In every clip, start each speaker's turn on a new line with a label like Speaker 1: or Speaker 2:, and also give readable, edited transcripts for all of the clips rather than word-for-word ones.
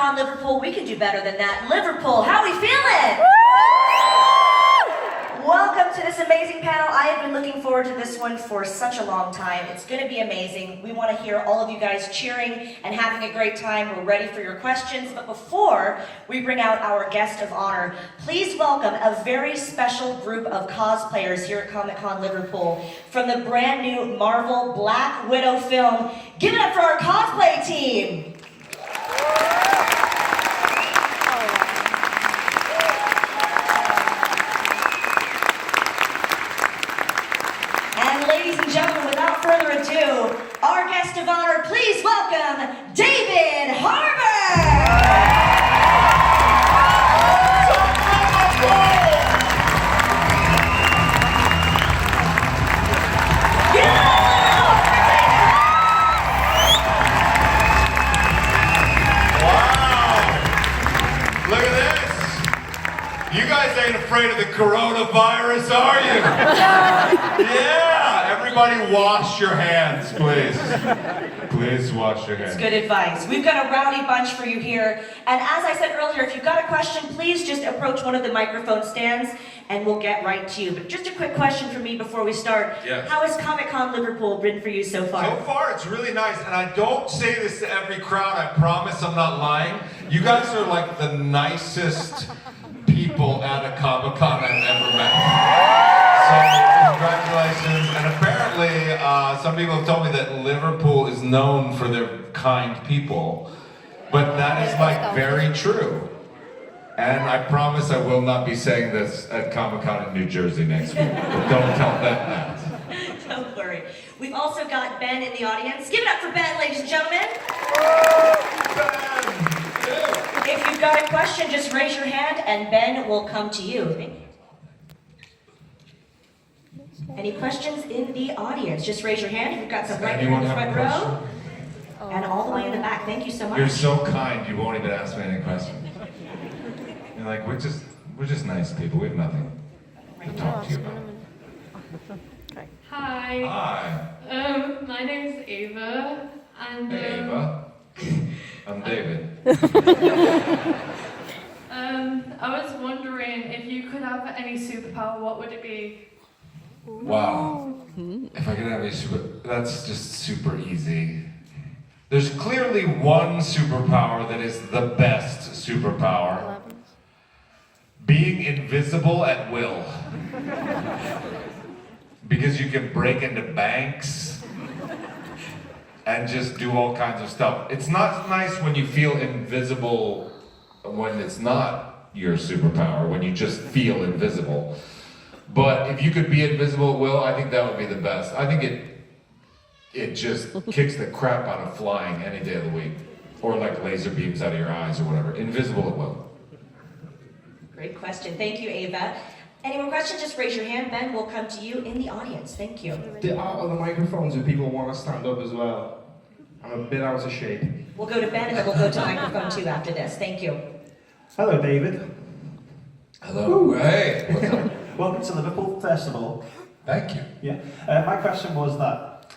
Speaker 1: Comic-Con Liverpool, we can do better than that. Liverpool, how we feeling? Welcome to this amazing panel. I have been looking forward to this one for such a long time. It's going to be amazing. We want to hear all of you guys cheering and having a great time. We're ready for your questions. But before we bring out our guest of honor, please welcome a very special group of cosplayers here at Comic-Con Liverpool from the brand new Marvel Black Widow film. Give it up for our cosplay team. Ladies and gentlemen, without further ado, our guest of honor, please welcome David Harbour!
Speaker 2: Wow! Look at this! You guys ain't afraid of the coronavirus, are you? Yeah! Everybody wash your hands, please. Please wash your hands.
Speaker 1: It's good advice. We've got a rowdy bunch for you here. And as I said earlier, if you've got a question, please just approach one of the microphone stands and we'll get right to you. But just a quick question for me before we start.
Speaker 2: Yes.
Speaker 1: How has Comic-Con Liverpool been for you so far?
Speaker 2: So far, it's really nice. And I don't say this to every crowd. I promise I'm not lying. You guys are like the nicest people at a Comic-Con I've ever met. So, congratulations. And apparently, some people have told me that Liverpool is known for their kind people. But that is like very true. And I promise I will not be saying this at Comic-Con in New Jersey next week. But don't tell them that.
Speaker 1: Don't worry. We've also got Ben in the audience. Give it up for Ben, ladies and gentlemen.
Speaker 2: Ben!
Speaker 1: If you've got a question, just raise your hand and Ben will come to you. Thank you. Any questions in the audience? Just raise your hand. We've got some right here in the front row. And all the way in the back. Thank you so much.
Speaker 2: You're so kind, you won't even ask me any questions. You're like, we're just nice people. We have nothing to talk to you about.
Speaker 3: Hi.
Speaker 2: Hi.
Speaker 3: My name's Ava, and
Speaker 2: Hey, Ava. I'm David.
Speaker 3: I was wondering if you could have any superpower, what would it be?
Speaker 2: Wow. If I could have a that's just super easy. There's clearly one superpower that is the best superpower. Being invisible at will. Because you can break into banks and just do all kinds of stuff. It's not nice when you feel invisible when it's not your superpower, when you just feel invisible. But if you could be invisible at will, I think that would be the best. I think it just kicks the crap out of flying any day of the week. Or like laser beams out of your eyes or whatever. Invisible at will.
Speaker 1: Great question. Thank you, Ava. Any more questions? Just raise your hand. Ben will come to you in the audience. Thank you.
Speaker 4: Get out of the microphones if people want to stand up as well. I'm a bit out of shape.
Speaker 1: We'll go to Ben and then we'll go to microphone 2 after this. Thank you.
Speaker 4: Hello, David.
Speaker 2: Hello. Hey. What's up?
Speaker 5: Welcome to Liverpool, first of all.
Speaker 2: Thank you.
Speaker 5: Yeah. My question was that,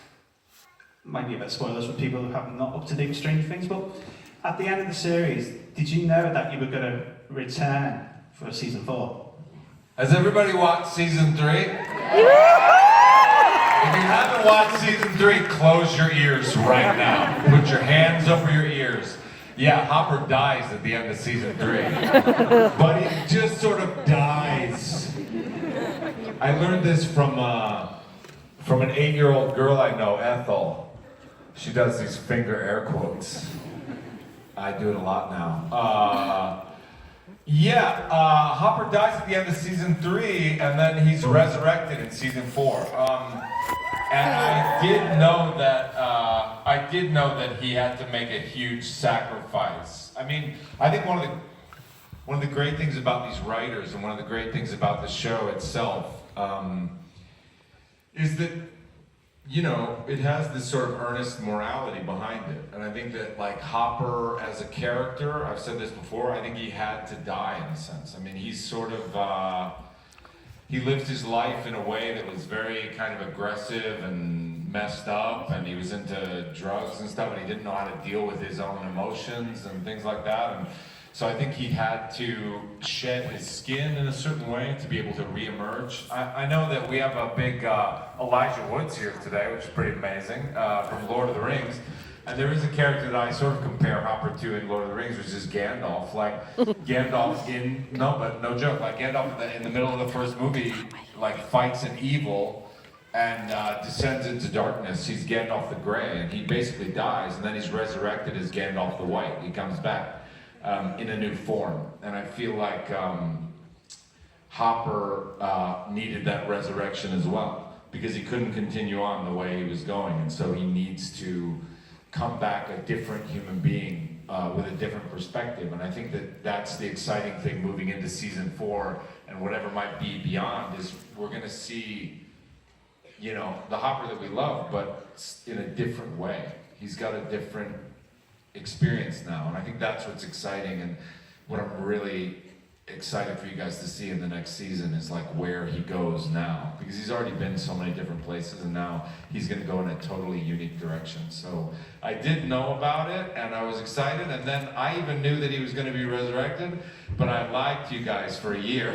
Speaker 5: might be a bit of spoilers for people who have not up to date with Stranger Things, but at the end of the series, did you know that you were going to return for season 4?
Speaker 2: Has everybody watched season 3? If you haven't watched season 3, close your ears right now. Put your hands over your ears. Yeah, Hopper dies at the end of season 3. But he just sort of dies. I learned this from an 8-year-old girl I know, Ethel. She does these finger air quotes. I do it a lot now. Hopper dies at the end of season 3, and then he's resurrected in season 4. And I did know that he had to make a huge sacrifice. I mean, I think one of the great things about these writers and one of the great things about the show itself is that, you know, it has this sort of earnest morality behind it. And I think that, like, Hopper as a character, I've said this before, I think he had to die in a sense. I mean, he's sort of, he lived his life in a way that was very kind of aggressive and messed up and he was into drugs and stuff, and he didn't know how to deal with his own emotions and things like that. And so I think he had to shed his skin in a certain way to be able to reemerge. I know that we have a big Elijah Woods here today, which is pretty amazing, from Lord of the Rings. And there is a character that I sort of compare Hopper to in Lord of the Rings, which is Gandalf. Like Gandalf no joke, like Gandalf in the middle of the first movie, like fights an evil and descends into darkness. He's Gandalf the Grey, and he basically dies, and then he's resurrected as Gandalf the White. He comes back in a new form. And I feel like Hopper needed that resurrection as well, because he couldn't continue on the way he was going, and so he needs to come back a different human being with a different perspective. And I think that that's the exciting thing moving into season 4 and whatever might be beyond, is we're going to see, you know, the Hopper that we love, but in a different way. He's got a different experience now, and I think that's what's exciting, and what I'm really excited for you guys to see in the next season is like where he goes now, because he's already been so many different places, and now he's going to go in a totally unique direction. So I did know about it, and I was excited, and then I even knew that he was going to be resurrected, but I lied to you guys for a year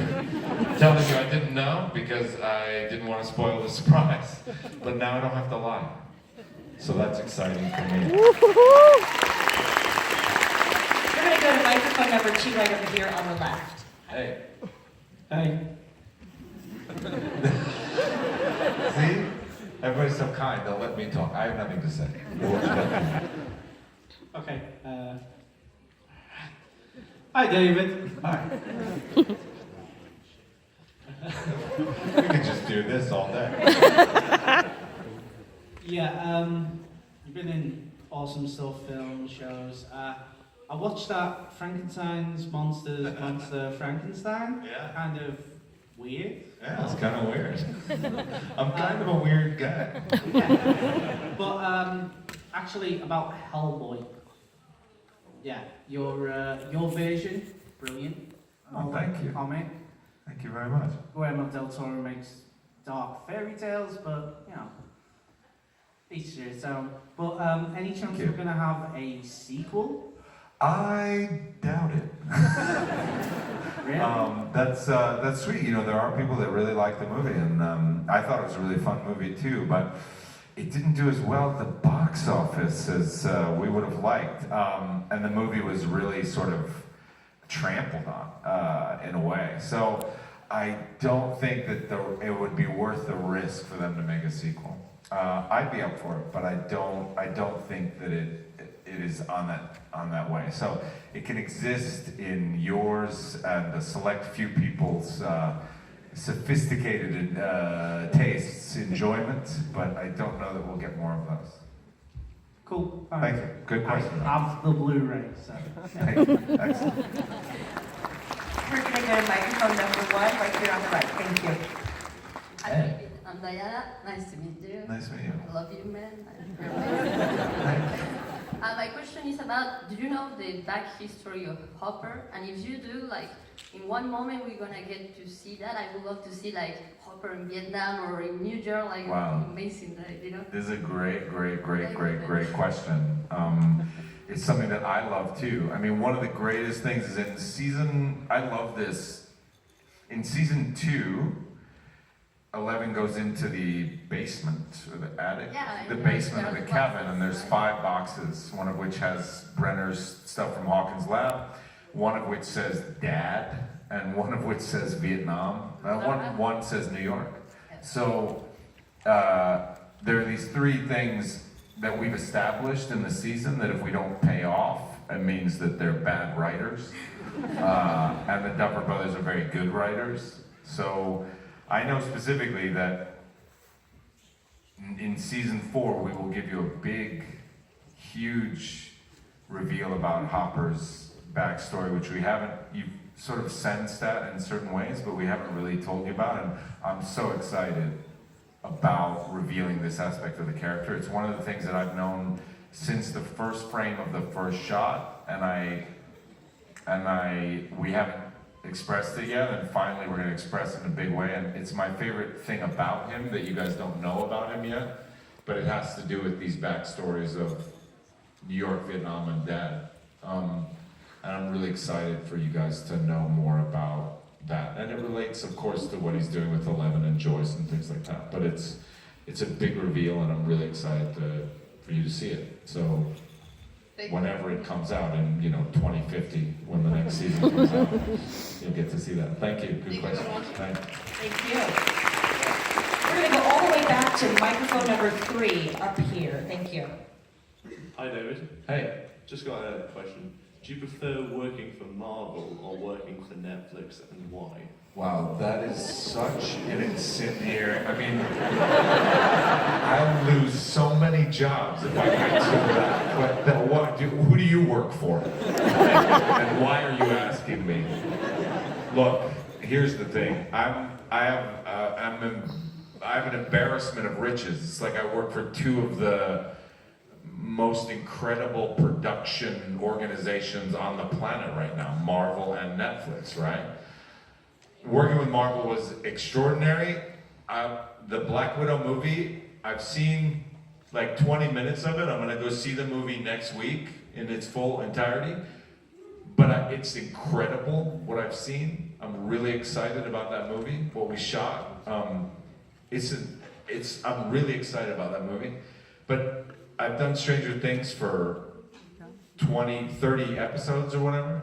Speaker 2: telling you I didn't know because I didn't want to spoil the surprise, but now I don't have to lie, so that's exciting for me.
Speaker 1: We're going to go to microphone number 2 right over here on the left.
Speaker 2: Hey.
Speaker 5: Hey.
Speaker 2: See? Everybody's so kind, they'll let me talk. I have nothing to say.
Speaker 5: Okay. Hi, David.
Speaker 2: Hi. We could just do this all day.
Speaker 5: Yeah, you've been in awesome stuff, films, shows. I watched that Frankenstein's Monster Frankenstein.
Speaker 2: Yeah.
Speaker 5: Kind of weird.
Speaker 2: Yeah, it's kind of weird. I'm kind of a weird guy.
Speaker 5: Yeah. But actually, about Hellboy. Yeah, your version, brilliant.
Speaker 2: Oh, thank you.
Speaker 5: Comic.
Speaker 2: Thank you very much.
Speaker 5: Guillermo del Toro makes dark fairy tales, but you know, each to its own. But any chance we're gonna have a sequel?
Speaker 2: I doubt it.
Speaker 5: Really?
Speaker 2: That's sweet. You know, there are people that really like the movie, and I thought it was a really fun movie too, but it didn't do as well at the box office as we would have liked. And the movie was really sort of trampled on in a way. So I don't think that it would be worth the risk for them to make a sequel. I'd be up for it, but I don't think that it is on that way. So it can exist in yours and a select few people's sophisticated tastes, enjoyment, but I don't know that we'll get more of those.
Speaker 5: Cool.
Speaker 2: Thank you. Good question.
Speaker 5: I have the Blu-ray, so.
Speaker 2: Thank you. Excellent.
Speaker 1: We're going to go to microphone number 1 right here on the right. Thank you.
Speaker 2: Hey.
Speaker 6: I'm Diana. Nice to meet you.
Speaker 2: Nice to meet you.
Speaker 6: I love you, man.
Speaker 2: Thank you.
Speaker 6: My question is about, do you know the back history of Hopper? And if you do, like, in one moment we're gonna get to see that. I would love to see, like, Hopper in Vietnam or in New York, like,
Speaker 2: Wow.
Speaker 6: amazing, like, you know?
Speaker 2: This is a great question. It's something that I love too. I mean, one of the greatest things is I love this. In season 2, 11 goes into the basement, or the attic,
Speaker 6: Yeah,
Speaker 2: the basement of the cabin, and there's 5 boxes, one of which has Brenner's stuff from Hawkins' lab, one of which says Dad, and one of which says Vietnam, one says New York. So there are these 3 things that we've established in the season that if we don't pay off, it means that they're bad writers, and the Duffer Brothers are very good writers. So I know specifically that in season 4 we will give you a big, huge reveal about Hopper's backstory, which we haven't, you've sort of sensed that in certain ways, but we haven't really told you about, and I'm so excited about revealing this aspect of the character. It's one of the things that I've known since the first frame of the first shot, and we haven't expressed it yet, and finally we're going to express it in a big way, and it's my favorite thing about him that you guys don't know about him yet, but it has to do with these backstories of New York, Vietnam, and Dad. And I'm really excited for you guys to know more about that. And it relates, of course, to what he's doing with Eleven and Joyce and things like that. But it's a big reveal, and I'm really excited for you to see it. So whenever it comes out in 2050, when the next season comes out, you'll get to see that. Thank you. Good question. Thanks.
Speaker 1: Thank you. We're going to go all the way back to microphone number 3 up here. Thank you.
Speaker 7: Hi David.
Speaker 2: Hey.
Speaker 7: Just got a question. Do you prefer working for Marvel or working for Netflix, and why?
Speaker 2: Wow, that is such an incendiary. I mean, I'd lose so many jobs if I answered that. But who do you work for? And why are you asking me? Look, here's the thing. I have an embarrassment of riches. It's like I work for two of the most incredible production organizations on the planet right now, Marvel and Netflix, right? Working with Marvel was extraordinary. The Black Widow movie, I've seen like 20 minutes of it. I'm gonna go see the movie next week in its full entirety. But it's incredible what I've seen. I'm really excited about that movie, what we shot. I'm really excited about that movie. But I've done Stranger Things for 20, 30 episodes or whatever,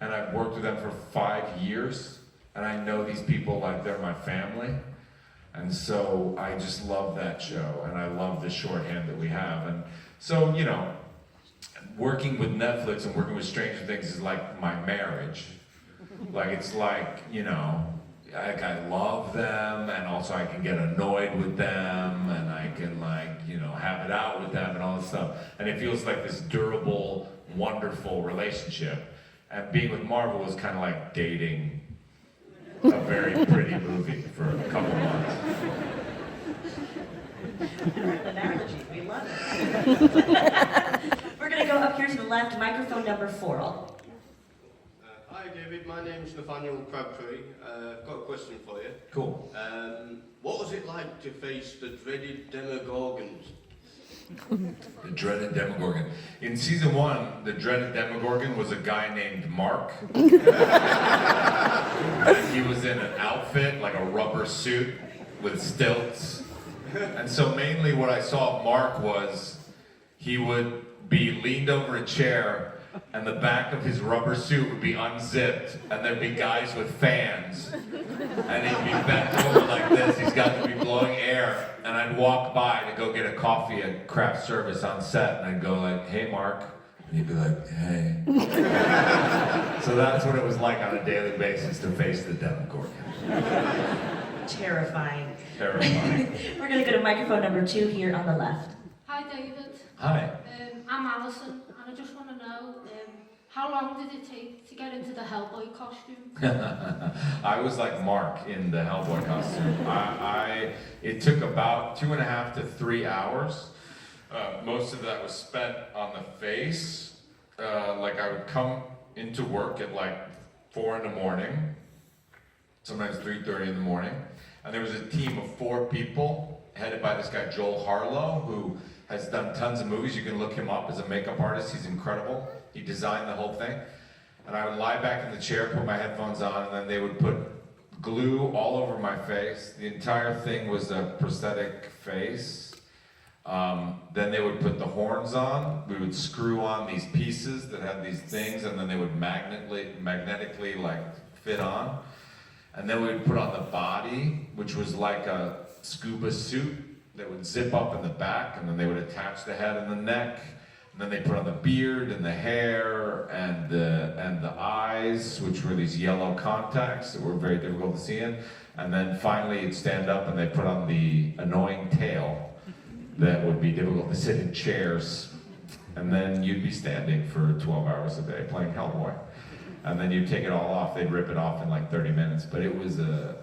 Speaker 2: and I've worked with them for 5 years, and I know these people like they're my family, and so I just love that show, and I love the shorthand that we have, and so, working with Netflix and working with Stranger Things is like my marriage. Like, it's like, I love them, and also I can get annoyed with them, and I can have it out with them and all this stuff. And it feels like this durable, wonderful relationship. And being with Marvel was kind of like dating a very pretty movie for a couple months.
Speaker 1: An analogy, we love it. We're going to go up here to the left, microphone number 4.
Speaker 8: Hi David, my name's Nathaniel Crabtree. I've got a question for you.
Speaker 2: Cool.
Speaker 8: What was it like to face the dreaded Demogorgons?
Speaker 2: The dreaded Demogorgon. In season 1, the dreaded Demogorgon was a guy named Mark. And he was in an outfit, like a rubber suit with stilts. And so mainly what I saw of Mark was he would be leaned over a chair, and the back of his rubber suit would be unzipped, and there'd be guys with fans, and he'd be bent over like this. These guys would be blowing air, and I'd walk by to go get a coffee at craft service on set, and I'd go like, "Hey, Mark," and he'd be like, "Hey." So that's what it was like on a daily basis to face the Demogorgon.
Speaker 1: Terrifying.
Speaker 2: Terrifying.
Speaker 1: We're going to go to microphone number 2 here on the left.
Speaker 9: Hi David,
Speaker 2: Hi.
Speaker 9: I'm Alison, and I just want to know, how long did it take to get into the Hellboy costume?
Speaker 2: I was like Mark in the Hellboy costume. It took about 2.5 to 3 hours. Most of that was spent on the face. Like I would come into work at like 4 in the morning, sometimes 3:30 in the morning, and there was a team of 4 people headed by this guy Joel Harlow, who has done tons of movies. You can look him up as a makeup artist. He's incredible. He designed the whole thing. And I would lie back in the chair, put my headphones on, and then they would put glue all over my face. The entire thing was a prosthetic face. Then they would put the horns on. We would screw on these pieces that had these things, and then they would magnetically like fit on. And then we would put on the body, which was like a scuba suit that would zip up in the back, and then they would attach the head and the neck, and then they put on the beard and the hair and the eyes, which were these yellow contacts that were very difficult to see in, and then finally it'd stand up and they put on the annoying tail that would be difficult to sit in chairs, and then you'd be standing for 12 hours a day playing Hellboy, and then you'd take it all off. They'd rip it off in like 30 minutes, but it was a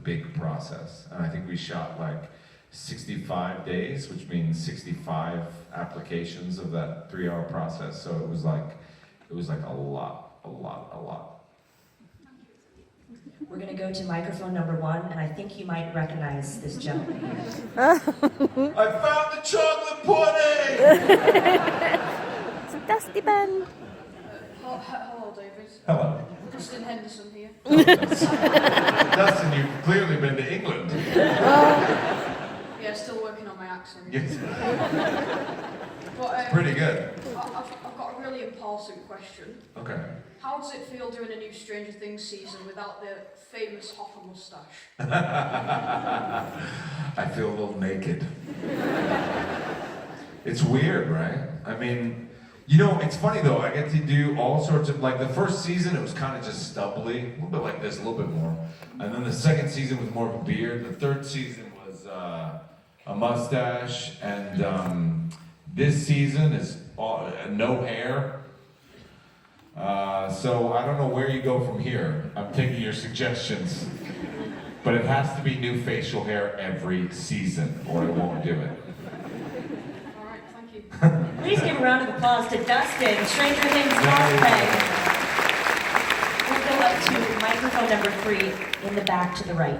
Speaker 2: big process, and I think we shot like 65 days, which means 65 applications of that 3-hour process. So it was like a lot.
Speaker 1: We're going to go to microphone number 1, and I think you might recognize this gentleman.
Speaker 2: I found the chocolate pudding!
Speaker 10: It's a dusty bun.
Speaker 11: Hello, David.
Speaker 2: Hello.
Speaker 11: Dustin Henderson here.
Speaker 2: Dustin, you've clearly been to England.
Speaker 11: Yeah, still working on my accent.
Speaker 2: Yes.
Speaker 11: But,
Speaker 2: Pretty good.
Speaker 11: I've got a really important question.
Speaker 2: Okay.
Speaker 11: How does it feel doing a new Stranger Things season without the famous Hopper mustache?
Speaker 2: I feel a little naked. It's weird, right? I mean, you know, it's funny though, I get to do all sorts of, like the first season it was kind of just stubbly, a little bit like this, a little bit more. And then the second season was more of a beard. The third season was a mustache. And this season is no hair. So I don't know where you go from here. I'm taking your suggestions. But it has to be new facial hair every season, or I won't do it.
Speaker 11: Alright, thank you.
Speaker 1: Please give a round of applause to Dustin, Stranger Things cosplay. We'll go up to microphone number 3 in the back to the right.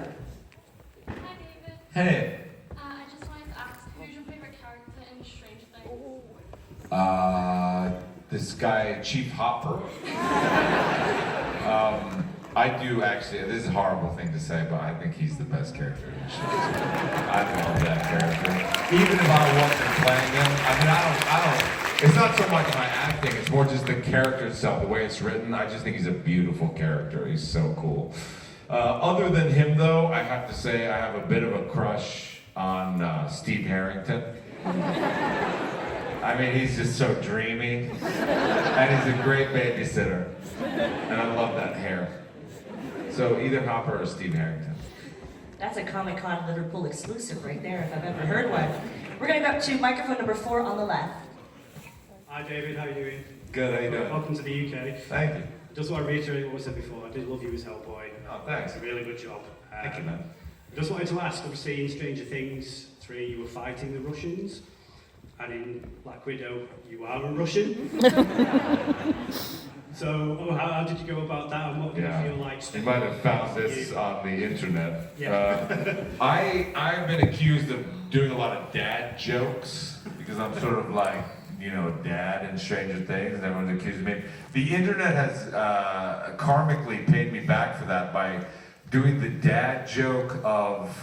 Speaker 12: Hi, David.
Speaker 2: Hey.
Speaker 12: I just wanted to ask, who's your favorite character in Stranger Things?
Speaker 2: This guy, Chief Hopper. I do actually, this is a horrible thing to say, but I think he's the best character in the show. I love that character. Even if I wasn't playing him, I mean, I don't, it's not so much my acting, it's more just the character itself, the way it's written. I just think he's a beautiful character. He's so cool. Other than him though, I have to say I have a bit of a crush on Steve Harrington. I mean, he's just so dreamy, and he's a great babysitter, and I love that hair. So either Hopper or Steve Harrington.
Speaker 1: That's a Comic-Con Liverpool exclusive right there, if I've ever heard one. We're going to go up to microphone number 4 on the left.
Speaker 13: Hi David, how are you doing?
Speaker 2: Good, how you doing?
Speaker 13: Welcome to the UK.
Speaker 2: Thank you.
Speaker 13: Just want to reiterate what I said before, I did love you as Hellboy.
Speaker 2: Oh, thanks.
Speaker 13: It's a really good job.
Speaker 2: Thank you, man.
Speaker 13: Just wanted to ask, obviously in Stranger Things 3 you were fighting the Russians, and in Black Widow you are a Russian. So, how did you go about that, and what did you feel like?
Speaker 2: You might have found this on the internet.
Speaker 13: Yeah.
Speaker 2: I've been accused of doing a lot of dad jokes, because I'm sort of like, you know, dad in Stranger Things, and everyone's accused me. The internet has karmically paid me back for that by doing the dad joke of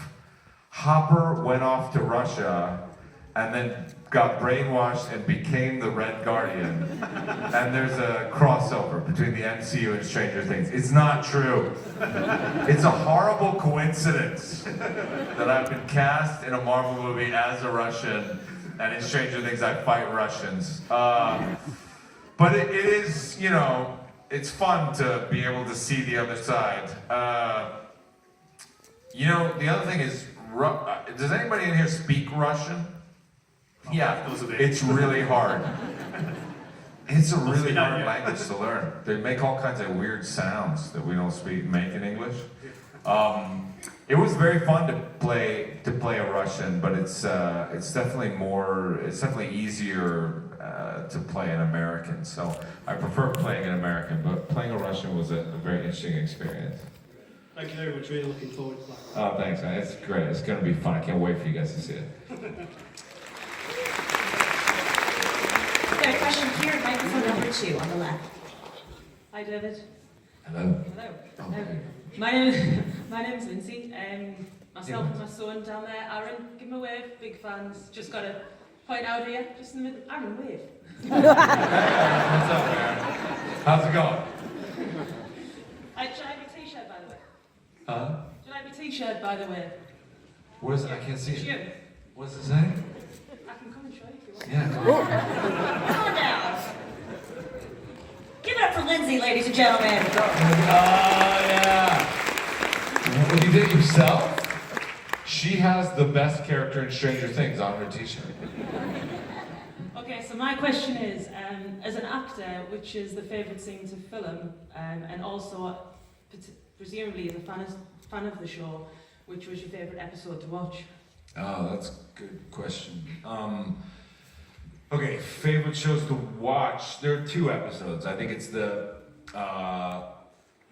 Speaker 2: Hopper went off to Russia and then got brainwashed and became the Red Guardian. And there's a crossover between the MCU and Stranger Things. It's not true. It's a horrible coincidence that I've been cast in a Marvel movie as a Russian, and in Stranger Things I fight Russians. But it is, you know, it's fun to be able to see the other side. You know, the other thing is, does anybody in here speak Russian? Yeah, it's really hard. It's a really hard language to learn. They make all kinds of weird sounds that we don't make in English. It was very fun to play a Russian, but it's definitely easier to play an American. So I prefer playing an American, but playing a Russian was a very interesting experience.
Speaker 13: Thank you very much, really looking forward to that.
Speaker 2: Oh, thanks, man. It's great. It's going to be fun. I can't wait for you guys to see it.
Speaker 1: We've got a question here, microphone number 2 on the left.
Speaker 14: Hi, David.
Speaker 2: Hello.
Speaker 14: Hello. My name is Lindsay. Myself and my son down there, Aaron, give him a wave. Big fans. Just got to point out here, just in the middle. Aaron, wave.
Speaker 2: What's up, Aaron? How's it going?
Speaker 14: Should I have your t-shirt, by the way?
Speaker 2: Huh?
Speaker 14: Should I have your t-shirt, by the way?
Speaker 2: Where's it? I can't see
Speaker 14: It's
Speaker 2: it.
Speaker 14: you.
Speaker 2: What's it say?
Speaker 14: I can come and show you if you want.
Speaker 2: Yeah, come on.
Speaker 1: Come on down. Give it up for Lindsay, ladies and gentlemen.
Speaker 2: Oh, yeah. Well, you did it yourself? She has the best character in Stranger Things on her t-shirt.
Speaker 14: Okay, so my question is, as an actor, which is the favourite scene to film, and also, presumably as a fan of the show, which was your favourite episode to watch?
Speaker 2: Oh, that's a good question. Okay, favorite shows to watch. There are 2 episodes. I think it's the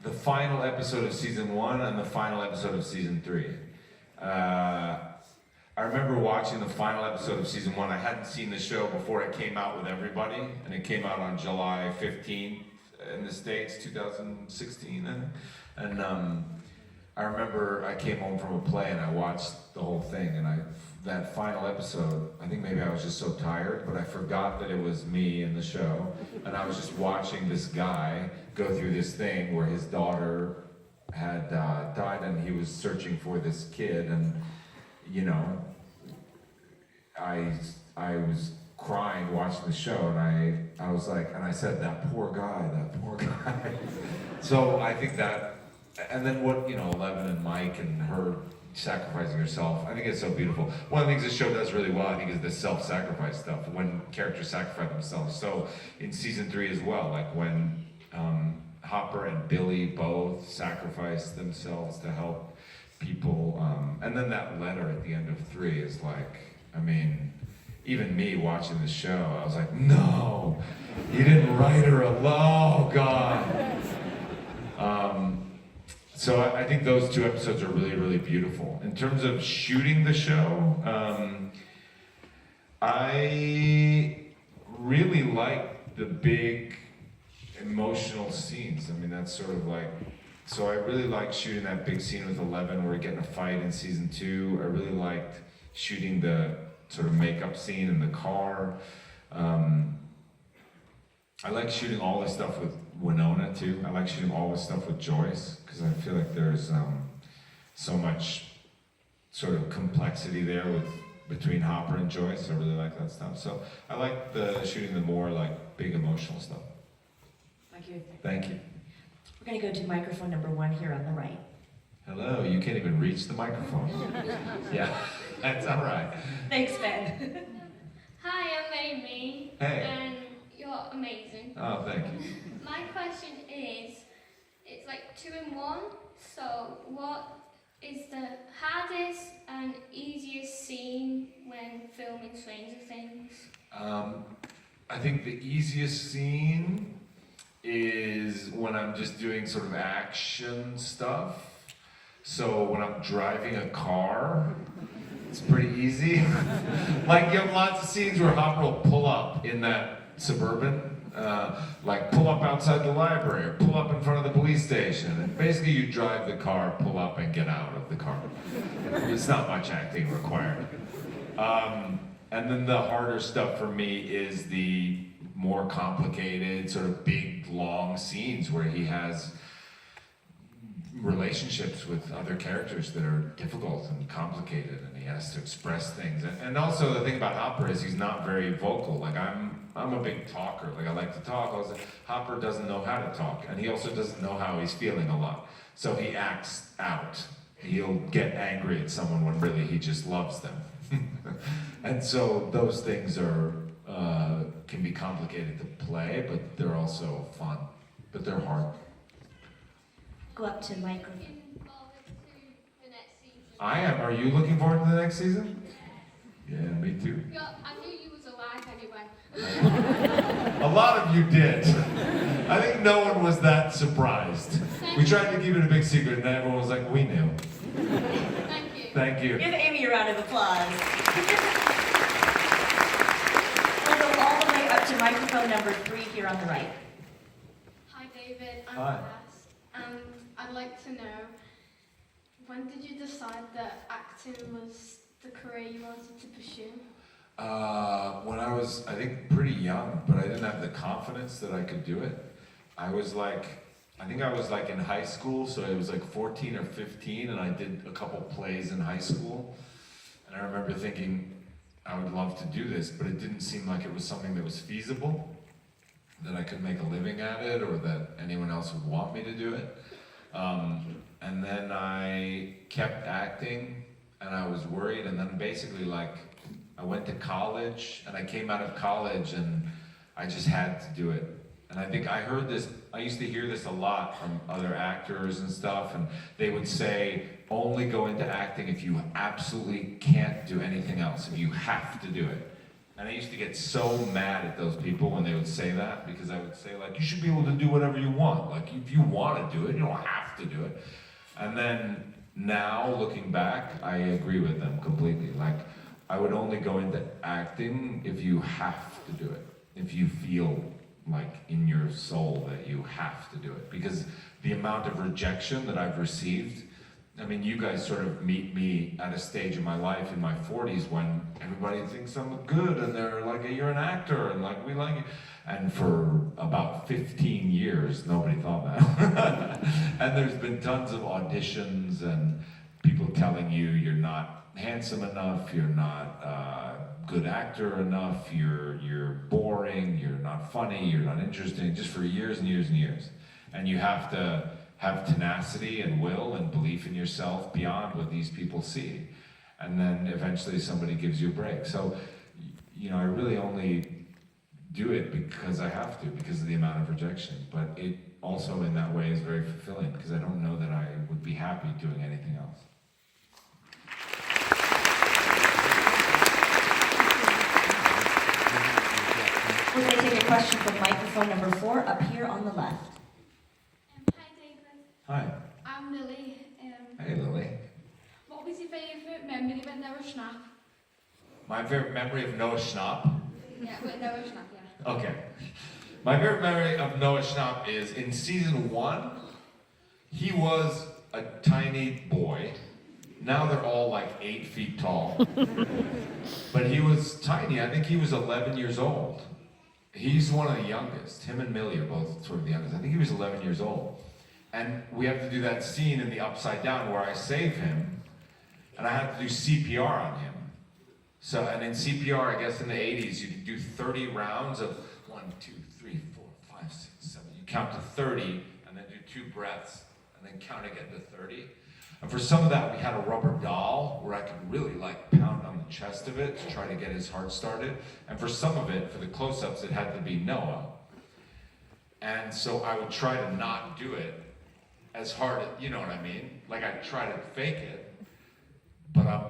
Speaker 2: the final episode of season 1 and the final episode of season 3. I remember watching the final episode of season 1. I hadn't seen the show before it came out with everybody, and it came out on July 15th in the States, 2016. And I remember I came home from a play and I watched the whole thing, and that final episode, I think maybe I was just so tired, but I forgot that it was me in the show, and I was just watching this guy go through this thing where his daughter had died, and he was searching for this kid, and you know, I was crying watching the show, and I was like, and I said, that poor guy. So I think that, and then what, you know, Eleven and Mike and her sacrificing herself, I think it's so beautiful. One of the things this show does really well, I think, is the self-sacrifice stuff, when characters sacrifice themselves. So in season 3 as well, like when Hopper and Billy both sacrifice themselves to help people, and then that letter at the end of 3 is like, I mean, even me watching the show, I was like, no, you didn't write her alone, oh God. So I think those 2 episodes are really, really beautiful. In terms of shooting the show, I really like the big emotional scenes. I mean, that's sort of like, so I really liked shooting that big scene with Eleven where we get in a fight in season 2. I really liked shooting the sort of makeup scene in the car. I like shooting all the stuff with Winona too. I like shooting all the stuff with Joyce, because I feel like there's so much sort of complexity there between Hopper and Joyce. I really like that stuff. So I like shooting the more like big emotional stuff.
Speaker 1: Thank you.
Speaker 2: Thank you.
Speaker 1: We're going to go to microphone number 1 here on the right.
Speaker 2: Hello, you can't even reach the microphone. Yeah, that's all right.
Speaker 1: Thanks, Ben.
Speaker 12: Hi, I'm Amy.
Speaker 2: Hey.
Speaker 12: And you're amazing.
Speaker 2: Oh, thank you.
Speaker 12: My question is, it's like 2 in 1, so what is the hardest and easiest scene when filming Stranger Things?
Speaker 2: I think the easiest scene is when I'm just doing sort of action stuff. So when I'm driving a car, it's pretty easy. Like you have lots of scenes where Hopper will pull up in that Suburban, like pull up outside the library or pull up in front of the police station. And basically you drive the car, pull up and get out of the car. It's not much acting required. And then the harder stuff for me is the more complicated, sort of big, long scenes where he has relationships with other characters that are difficult and complicated, and he has to express things. And also the thing about Hopper is he's not very vocal. Like I'm a big talker. Like I like to talk. Hopper doesn't know how to talk, and he also doesn't know how he's feeling a lot. So he acts out. He'll get angry at someone when really he just loves them. And so those things are can be complicated to play, but they're also fun. But they're hard.
Speaker 1: Go up to microphone.
Speaker 2: I am. Are you looking forward to the next season? Yeah, me too.
Speaker 12: Yeah, I knew you was alive anyway.
Speaker 2: A lot of you did. I think no one was that surprised. We tried to keep it a big secret, and everyone was like, we knew.
Speaker 12: Thank you.
Speaker 2: Thank you.
Speaker 1: Give Amy a round of applause. We'll go all the way up to microphone number 3 here on the right.
Speaker 12: Hi, David. I'm
Speaker 2: Hi.
Speaker 12: Cass. I'd like to know, when did you decide that acting was the career you wanted to pursue?
Speaker 2: When I was, I think, pretty young, but I didn't have the confidence that I could do it. I think I was like in high school, so I was like 14 or 15, and I did a couple plays in high school. And I remember thinking, I would love to do this, but it didn't seem like it was something that was feasible, that I could make a living at it, or that anyone else would want me to do it. And then I kept acting, and I was worried, and then basically like, I went to college, and I came out of college, and I just had to do it. And I think I heard this, I used to hear this a lot from other actors and stuff, and they would say, only go into acting if you absolutely can't do anything else, if you have to do it. And I used to get so mad at those people when they would say that, because I would say, like, you should be able to do whatever you want. Like, if you want to do it, you don't have to do it. And then now, looking back, I agree with them completely. Like, I would only go into acting if you have to do it. If you feel like in your soul that you have to do it. Because the amount of rejection that I've received, I mean, you guys sort of meet me at a stage in my life in my 40s when everybody thinks I'm good and they're like, you're an actor and like, we like you. And for about 15 years, nobody thought that. And there's been tons of auditions and people telling you you're not handsome enough, you're not a good actor enough, you're boring, you're not funny, you're not interesting, just for years and years and years. And you have to have tenacity and will and belief in yourself beyond what these people see. And then eventually somebody gives you a break. So, you know, I really only do it because I have to, because of the amount of rejection. But it also in that way is very fulfilling, because I don't know that I would be happy doing anything else.
Speaker 1: We're going to take a question from microphone number 4 up here on the left.
Speaker 12: Hi, David.
Speaker 2: Hi.
Speaker 12: I'm Lily.
Speaker 2: Hey, Lily.
Speaker 12: What was your favourite memory with Noah Schnapp?
Speaker 2: My favorite memory of Noah Schnapp?
Speaker 12: Yeah, with Noah Schnapp, yeah.
Speaker 2: Okay. My favorite memory of Noah Schnapp is in season 1, he was a tiny boy. Now they're all like 8 feet tall. But he was tiny. I think he was 11 years old. He's one of the youngest. Him and Millie are both sort of the youngest. I think he was 11 years old. And we have to do that scene in the Upside Down where I save him, and I have to do CPR on him. So, and in CPR, I guess in the 80s, you could do 30 rounds of 1, 2, 3, 4, 5, 6, 7. You count to 30, and then do 2 breaths, and then count again to 30. And for some of that, we had a rubber doll where I could really like pound on the chest of it to try to get his heart started. And for some of it, for the close-ups, it had to be Noah. And so I would try to not do it as hard, you know what I mean? Like I'd try to fake it, but I'm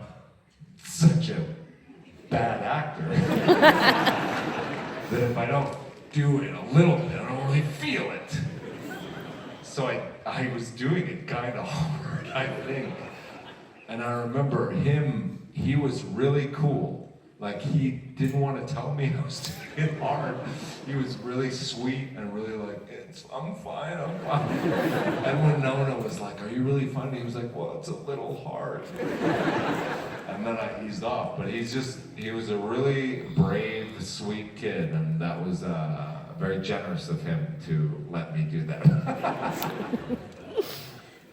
Speaker 2: such a bad actor that if I don't do it a little bit, I don't really feel it. So I was doing it kind of hard, I think. And I remember him, he was really cool. Like he didn't want to tell me I was doing it hard. He was really sweet and really like, I'm fine, I'm fine. And when Nona was like, are you really funny? He was like, well, it's a little hard. And then I eased off. But he was a really brave, sweet kid. And that was very generous of him to let me do that.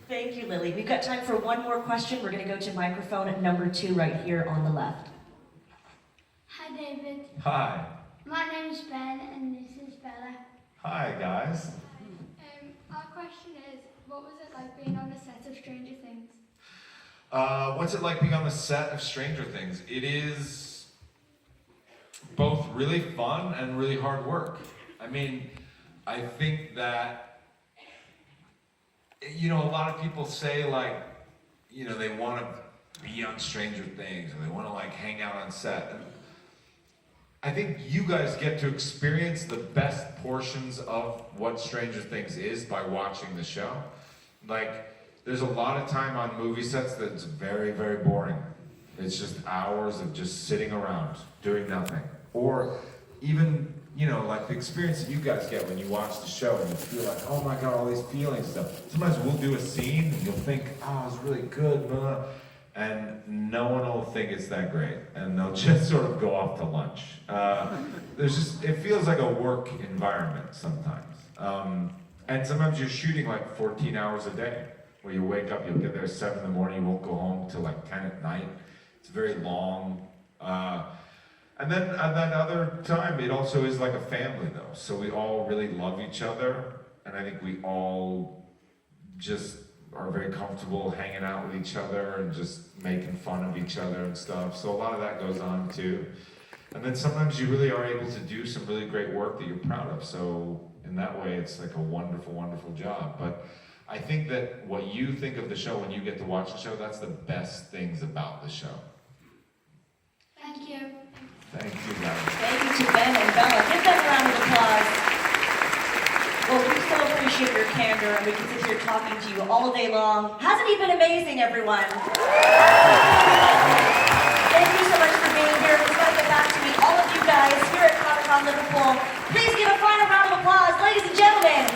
Speaker 1: Thank you, Lily. We've got time for one more question. We're going to go to microphone number 2 right here on the left.
Speaker 12: Hi, David.
Speaker 2: Hi.
Speaker 12: My name's Ben, and this is Bella.
Speaker 2: Hi, guys.
Speaker 12: Our question is, what was it like being on the set of Stranger Things?
Speaker 2: What's it like being on the set of Stranger Things? It is both really fun and really hard work. I mean, I think that, you know, a lot of people say like, you know, they want to be on Stranger Things or they want to like hang out on set. And I think you guys get to experience the best portions of what Stranger Things is by watching the show. Like, there's a lot of time on movie sets that's very, very boring. It's just hours of just sitting around, doing nothing. Or even, you know, like the experience that you guys get when you watch the show and you feel like, oh my God, all these feelings and stuff. Sometimes we'll do a scene and you'll think, oh, it was really good, blah. And no one will think it's that great, and they'll just sort of go off to lunch. It feels like a work environment sometimes. And sometimes you're shooting like 14 hours a day, where you wake up, you'll get there at 7 in the morning, you won't go home till like 10 at night. It's very long. And then at that other time, it also is like a family though. So we all really love each other, and I think we all just are very comfortable hanging out with each other and just making fun of each other and stuff. So a lot of that goes on too. And then sometimes you really are able to do some really great work that you're proud of. So in that way, it's like a wonderful, wonderful job. But I think that what you think of the show when you get to watch the show, that's the best things about the show.
Speaker 12: Thank you.
Speaker 2: Thank you, guys.
Speaker 1: Thank you to Ben and Bella. Give them a round of applause. Well, we so appreciate your candor, and we can sit here talking to you all day long. Hasn't he been amazing, everyone? Thank you so much for being here. We've got to get back to meet all of you guys here at Comic-Con Liverpool. Please give a final round of applause, ladies and gentlemen.